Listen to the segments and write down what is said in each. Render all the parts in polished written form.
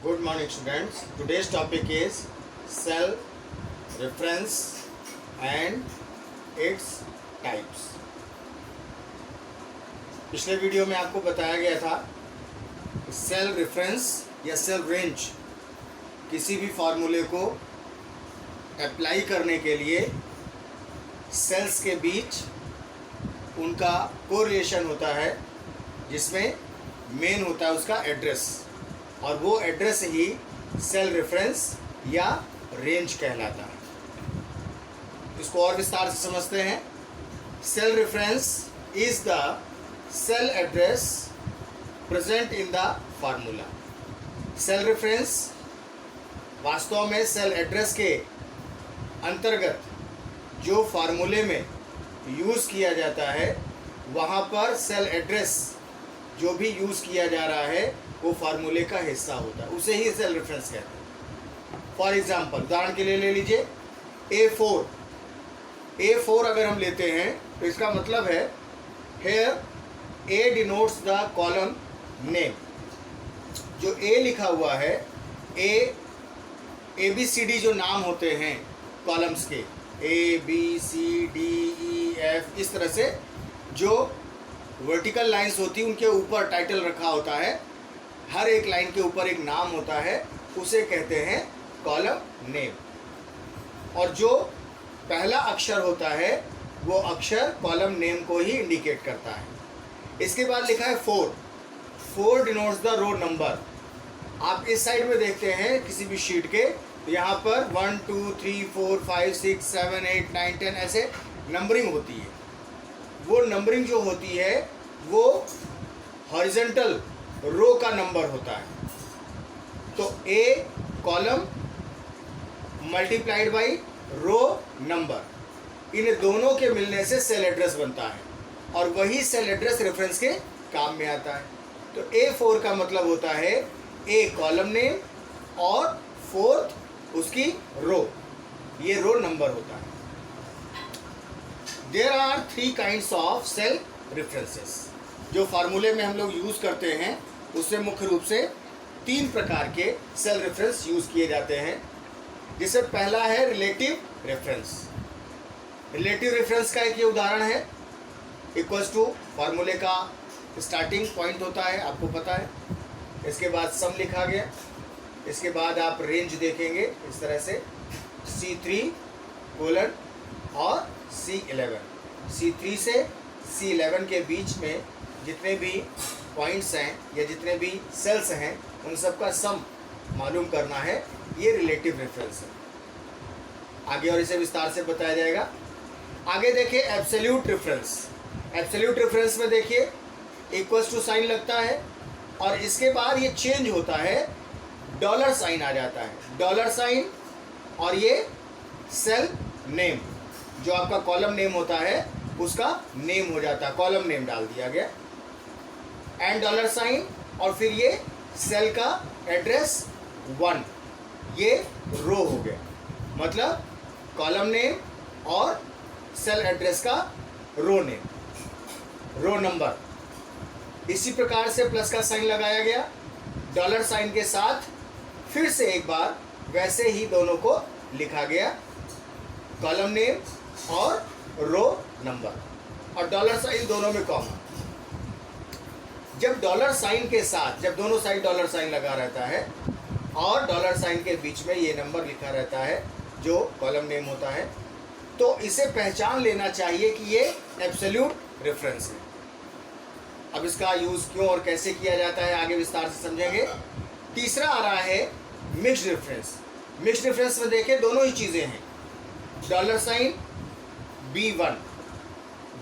Good morning, students. Today's topic is cell reference and its types. पिछले video में आपको बताया गया था कि सेल रेफरेंस या सेल रेंज किसी भी फार्मूले को अप्लाई करने के लिए सेल्स के बीच उनका कोरिलेशन होता है, जिसमें मेन होता है उसका एड्रेस, और वो एड्रेस ही सेल रेफरेंस या रेंज कहलाता है। इसको और विस्तार से समझते हैं। Cell reference is the cell address present in the formula. Cell reference वास्तव में सेल एड्रेस के अंतर्गत जो फार्मूले में यूज़ किया जाता है, वहाँ पर सेल एड्रेस जो भी यूज़ किया जा रहा है वो फार्मूले का हिस्सा होता है, उसे ही सेल रेफरेंस कहते हैं। फॉर एग्जांपल, उदाहरण के लिए ले लीजिए A4। A4 अगर हम लेते हैं तो इसका मतलब है here A denotes the column name. जो A लिखा हुआ है, ABCD जो नाम होते हैं कॉलम्स के, ABCDEF, इस तरह से जो वर्टिकल लाइंस होती हैं उनके ऊपर टाइटल रखा होता है, हर एक लाइन के ऊपर एक नाम होता है, उसे कहते हैं कॉलम नेम। और जो पहला अक्षर होता है वो अक्षर कॉलम नेम को ही इंडिकेट करता है। इसके बाद लिखा है 4 डिनोट्स द रो नंबर। आप इस साइड में देखते हैं किसी भी शीट के, तो यहाँ पर 1 2 3 4 5 6 7 8 9 10 ऐसे नंबरिंग होती है। वो नंबरिंग जो होती है वो हॉरिजॉन्टल रो का नंबर होता है। तो A column multiplied by row number, इन दोनों के मिलने से सेल एड्रेस बनता है, और वही सेल एड्रेस रेफरेंस के काम में आता है। तो A4 का मतलब होता है A कॉलम नेम और 4th उसकी रो, ये रो नंबर होता है। There are 3 kinds of cell references. जो फार्मूले में हम लोग यूज़ करते हैं उससे मुख्य रूप से 3 प्रकार के सेल रेफरेंस यूज़ किए जाते हैं, जिससे पहला है रिलेटिव रेफरेंस। रिलेटिव रेफरेंस का एक ये उदाहरण है, इक्वल्स टू फार्मूले का स्टार्टिंग पॉइंट होता है, आपको पता है। इसके बाद सम लिखा गया, इसके बाद आप रेंज देखेंगे इस तरह से C3 कोलन और C11। C3 से C11 के बीच में जितने भी पॉइंट्स हैं या जितने भी सेल्स हैं उन सब का सम मालूम करना है, ये रिलेटिव रेफरेंस है। आगे और इसे विस्तार से बताया जाएगा। आगे देखिए एब्सोल्यूट रेफरेंस। एब्सोल्यूट रेफरेंस में देखिए इक्वल्स टू साइन लगता है, और इसके बाद ये चेंज होता है, डॉलर साइन आ जाता है, डॉलर साइन, और ये सेल नेम जो आपका कॉलम नेम होता है उसका नेम हो जाता है, कॉलम नेम डाल दिया गया, एंड डॉलर साइन, और फिर ये सेल का एड्रेस 1, ये रो हो गया, मतलब कॉलम नेम और सेल एड्रेस का रो नेम, रो नंबर। इसी प्रकार से प्लस का साइन लगाया गया, डॉलर साइन के साथ फिर से एक बार वैसे ही दोनों को लिखा गया, कॉलम नेम और रो नंबर, और डॉलर साइन दोनों में कॉमन। जब डॉलर साइन के साथ, जब दोनों साइड डॉलर साइन लगा रहता है और डॉलर साइन के बीच में ये नंबर लिखा रहता है जो कॉलम नेम होता है, तो इसे पहचान लेना चाहिए कि ये एब्सोल्यूट रेफरेंस है। अब इसका यूज़ क्यों और कैसे किया जाता है आगे विस्तार से समझेंगे। तीसरा आ रहा है मिक्स्ड रेफरेंस। मिक्स्ड रेफरेंस में देखें दोनों ही चीज़ें हैं, dollar sign B1,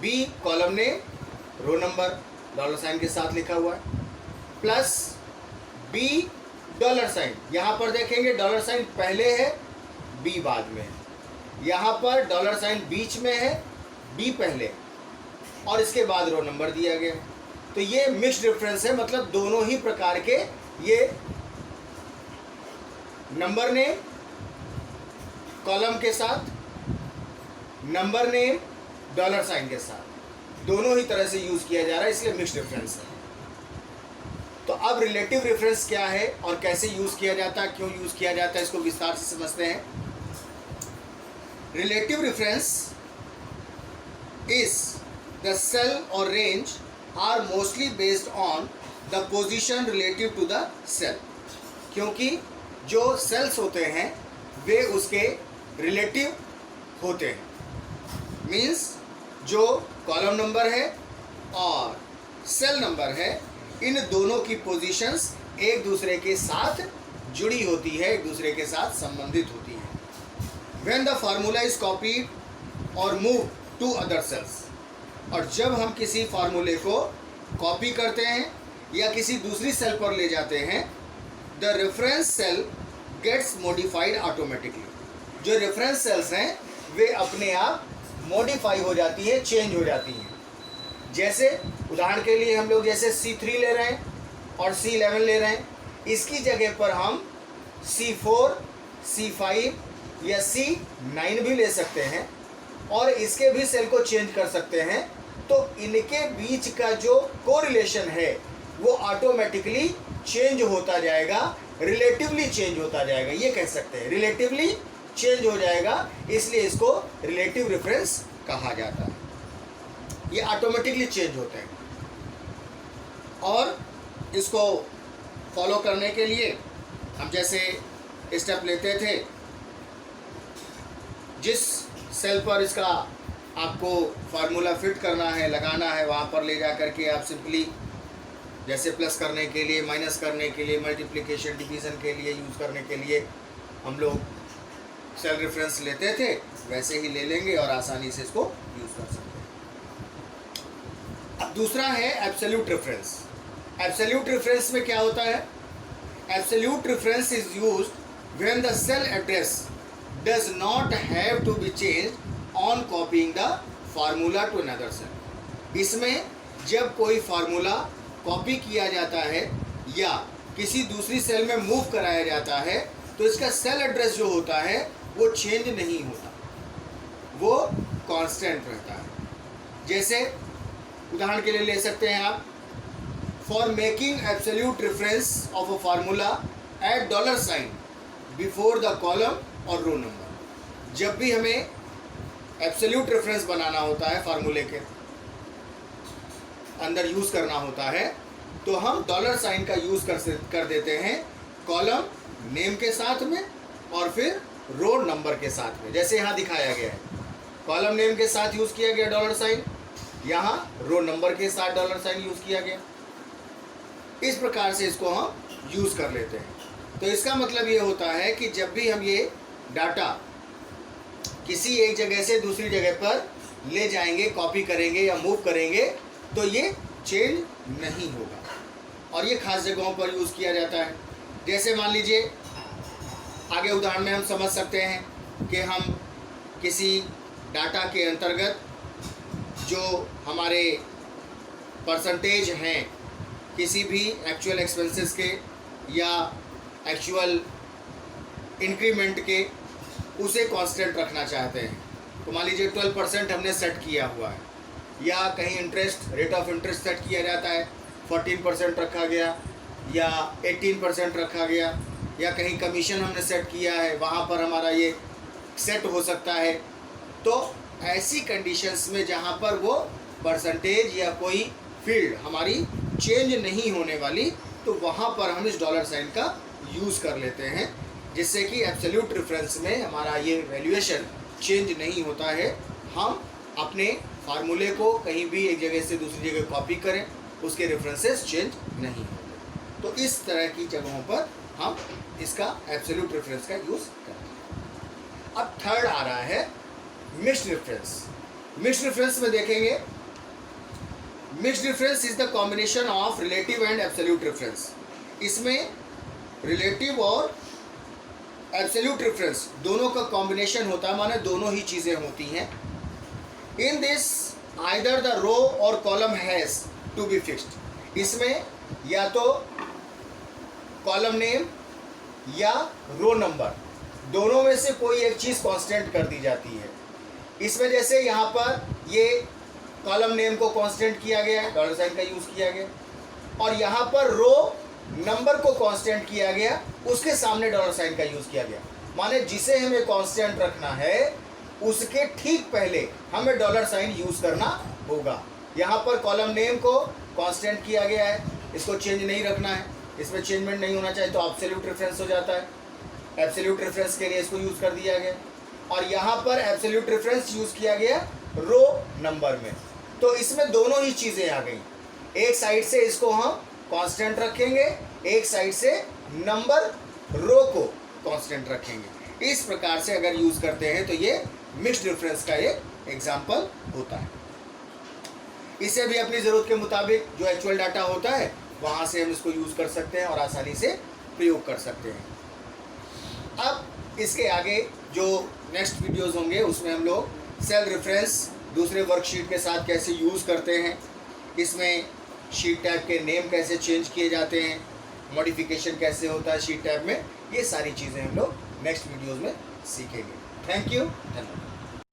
B column name, row number dollar sign के साथ लिखा हुआ है, प्लस B डॉलर साइन। यहाँ पर देखेंगे डॉलर साइन पहले है, B बाद में है, यहाँ पर डॉलर साइन बीच में है, B पहले, और इसके बाद रो नंबर दिया गया। तो ये मिक्स्ड रेफरेंस है, मतलब दोनों ही प्रकार के, ये नंबर नेम कॉलम के साथ, नंबर नेम डॉलर साइन के साथ, दोनों ही तरह से यूज़ किया जा रहा है, इसलिए मिक्स्ड रेफरेंस है। तो तो अब रिलेटिव रेफरेंस क्या है और कैसे यूज किया जाता है, क्यों यूज किया जाता है, इसको विस्तार से समझते हैं। Relative reference is the cell और range are mostly based on the position relative to the cell, क्योंकि जो सेल्स होते हैं वे उसके रिलेटिव होते हैं। मीन्स जो कॉलम नंबर है और सेल नंबर है, इन दोनों की पोजीशंस एक दूसरे के साथ जुड़ी होती है, एक दूसरे के साथ संबंधित होती है। When the formula is copied और मूव टू अदर सेल्स, और जब हम किसी फार्मूले को कॉपी करते हैं या किसी दूसरी सेल पर ले जाते हैं, the reference cell gets modified automatically. जो रेफरेंस सेल्स हैं वे अपने आप मॉडिफाई हो जाती है, चेंज हो जाती हैं। जैसे उदाहरण के लिए हम लोग जैसे C3 ले रहे हैं और C11 ले रहे हैं, इसकी जगह पर हम C4, C5 या C9 भी ले सकते हैं और इसके भी सेल को चेंज कर सकते हैं। तो इनके बीच का जो कोरिलेशन है वो ऑटोमेटिकली चेंज होता जाएगा, रिलेटिवली चेंज होता जाएगा, ये कह सकते हैं रिलेटिवली चेंज हो जाएगा, इसलिए इसको रिलेटिव रेफरेंस कहा जाता है। ये ऑटोमेटिकली चेंज होते हैं। और इसको फॉलो करने के लिए हम जैसे स्टेप लेते थे, जिस सेल पर इसका आपको फार्मूला फिट करना है, लगाना है, वहाँ पर ले जा करके आप सिंपली जैसे प्लस करने के लिए, माइनस करने के लिए, मल्टीप्लिकेशन डिवीज़न के लिए, यूज़ करने के लिए हम लोग सेल रेफरेंस लेते थे, वैसे ही ले लेंगे और आसानी से इसको यूज़ कर सकते हैं। अब दूसरा है एब्सोल्यूट रेफरेंस। एब्सोल्यूट रेफरेंस में क्या होता है? Absolute reference is used when the cell address does not have to be changed on copying the formula to another cell. इसमें जब कोई फार्मूला कॉपी किया जाता है या किसी दूसरी सेल में मूव कराया जाता है तो इसका सेल एड्रेस जो होता है वो चेंज नहीं होता, वो कांस्टेंट रहता है। जैसे उदाहरण के लिए ले सकते हैं आप, for making absolute reference of a formula add dollar sign before the column और रो नंबर। जब भी हमें एब्सोल्यूट रेफरेंस बनाना होता है, फार्मूले के अंदर यूज़ करना होता है, तो हम डॉलर साइन का यूज़ कर देते हैं कॉलम नेम के साथ में और फिर रो नंबर के साथ में। जैसे यहाँ दिखाया गया है, कॉलम नेम के साथ यूज़ किया गया डॉलर साइन, यहाँ रो नंबर के साथ डॉलर साइन यूज़ किया गया। इस प्रकार से इसको हम यूज़ कर लेते हैं। तो इसका मतलब ये होता है कि जब भी हम ये डाटा किसी एक जगह से दूसरी जगह पर ले जाएंगे, कॉपी करेंगे या मूव करेंगे, तो ये चेंज नहीं होगा। और ये खास जगहों पर यूज़ किया जाता है। जैसे मान लीजिए, आगे उदाहरण में हम समझ सकते हैं कि हम किसी डाटा के अंतर्गत जो हमारे परसेंटेज हैं किसी भी एक्चुअल एक्सपेंसेस के या एक्चुअल इंक्रीमेंट के, उसे कांस्टेंट रखना चाहते हैं। तो मान लीजिए 12% हमने सेट किया हुआ है, या कहीं interest, rate of interest set किया जाता है, 14% रखा गया या 18% रखा गया, या कहीं कमीशन हमने सेट किया है, वहाँ पर हमारा ये सेट हो सकता है। तो ऐसी कंडीशंस में जहाँ पर वो परसेंटेज या कोई फील्ड हमारी चेंज नहीं होने वाली, तो वहाँ पर हम इस डॉलर साइन का यूज़ कर लेते हैं, जिससे कि एब्सोल्यूट रेफरेंस में हमारा ये वैल्यूएशन चेंज नहीं होता है। हम अपने फार्मूले को कहीं भी एक जगह से दूसरी जगह कॉपी करें, उसके रेफरेंसेस चेंज नहीं होते। तो इस तरह की जगहों पर हम इसका एब्सोल्यूट रेफरेंस का यूज़ करते हैं। अब थर्ड आ रहा है मिक्स्ड रेफरेंस। मिक्स्ड रेफरेंस में देखेंगे, mixed reference is the combination of relative and absolute reference. इसमें रिलेटिव और एब्सोल्यूट रेफरेंस दोनों का कॉम्बिनेशन होता है, माने दोनों ही चीज़ें होती हैं। In this either the row और column has to be fixed. इसमें या तो कॉलम नेम या रो नंबर, दोनों में से कोई एक चीज़ कांस्टेंट कर दी जाती है। इसमें जैसे यहाँ पर ये कॉलम नेम को कांस्टेंट किया गया है, डॉलर साइन का यूज़ किया गया, और यहाँ पर रो नंबर को कांस्टेंट किया गया, उसके सामने डॉलर साइन का यूज किया गया। माने जिसे हमें कांस्टेंट रखना है उसके ठीक पहले हमें डॉलर साइन यूज करना होगा। यहाँ पर कॉलम नेम को कांस्टेंट किया गया है, इसको चेंज नहीं रखना है, इसमें चेंजमेंट नहीं होना चाहिए, तो एब्सोल्यूट रेफरेंस हो जाता है। एब्सोल्यूट रेफरेंस के लिए इसको यूज कर दिया गया, और यहाँ पर एब्सोल्यूट रेफरेंस यूज किया गया रो नंबर में। तो इसमें दोनों ही चीजें आ गई, एक साइड से इसको हम कांस्टेंट रखेंगे, एक साइड से नंबर रो को कांस्टेंट रखेंगे। इस प्रकार से अगर यूज करते हैं तो ये मिक्स्ड रेफरेंस का एक एग्जांपल होता है। इसे भी अपनी जरूरत के मुताबिक जो एक्चुअल डाटा होता है वहां से हम इसको यूज कर सकते हैं और आसानी से प्रयोग कर सकते हैं। अब इसके आगे जो नेक्स्ट वीडियोस होंगे उसमें हम लोग सेल रेफरेंस दूसरे वर्कशीट के साथ कैसे यूज़ करते हैं, इसमें शीट टैब के नेम कैसे चेंज किए जाते हैं, मॉडिफिकेशन कैसे होता है शीट टैब में, ये सारी चीज़ें हम लोग नेक्स्ट वीडियोस में सीखेंगे। थैंक यू, धन्यवाद।